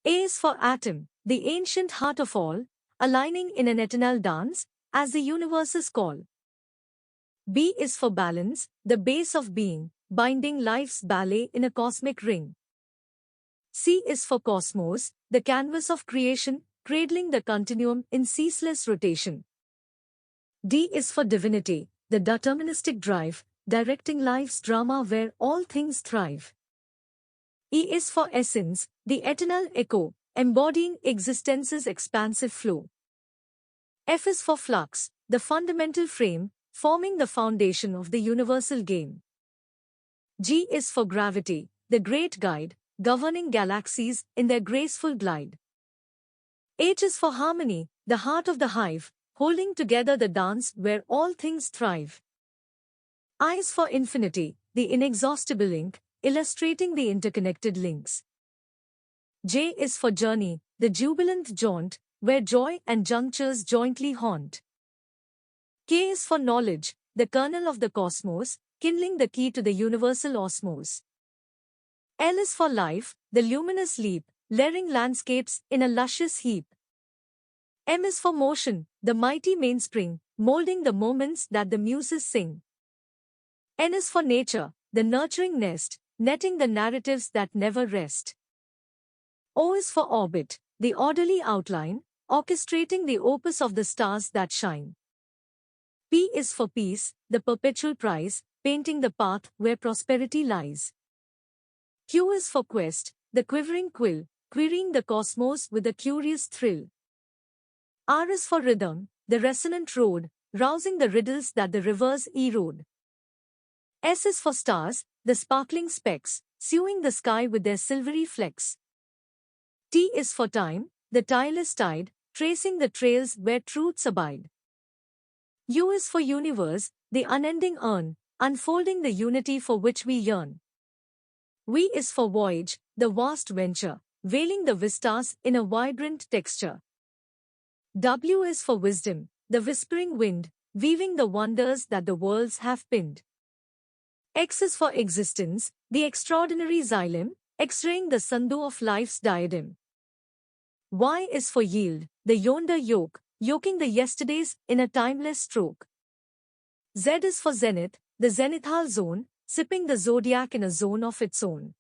A is for atom, the ancient heart of all, aligning in an eternal dance, as the universe's call. B is for balance, the base of being, binding life's ballet in a cosmic ring. C is for cosmos, the canvas of creation, cradling the continuum in ceaseless rotation. D is for divinity, the deterministic drive, directing life's drama where all things thrive. E is for essence, the eternal echo, embodying existence's expansive flow. F is for flux, the fundamental frame, forming the foundation of the universal game. G is for gravity, the great guide, governing galaxies in their graceful glide. H is for harmony, the heart of the hive, holding together the dance where all things thrive. I is for infinity, the inexhaustible link, illustrating the interconnected links. J is for journey, the jubilant jaunt, where joy and junctures jointly haunt. K is for knowledge, the kernel of the cosmos, kindling the key to the universal osmos. L is for life, the luminous leap, layering landscapes in a luscious heap. M is for motion, the mighty mainspring, molding the moments that the muses sing. N is for nature, the nurturing nest, netting the narratives that never rest. O is for orbit, the orderly outline, orchestrating the opus of the stars that shine. P is for peace, the perpetual prize, painting the path where prosperity lies. Q is for quest, the quivering quill, querying the cosmos with a curious thrill. R is for rhythm, the resonant road, rousing the riddles that the rivers erode. S is for stars, the sparkling specks, sewing the sky with their silvery flecks. T is for time, the tireless tide, tracing the trails where truths abide. U is for universe, the unending urn, unfolding the unity for which we yearn. V is for voyage, the vast venture, veiling the vistas in a vibrant texture. W is for wisdom, the whispering wind, weaving the wonders that the worlds have pinned. X is for existence, the extraordinary xylem, x-raying the sandhu of life's diadem. Y is for yield, the yonder yoke, yoking the yesterdays in a timeless stroke. Z is for zenith, the zenithal zone, sipping the zodiac in a zone of its own.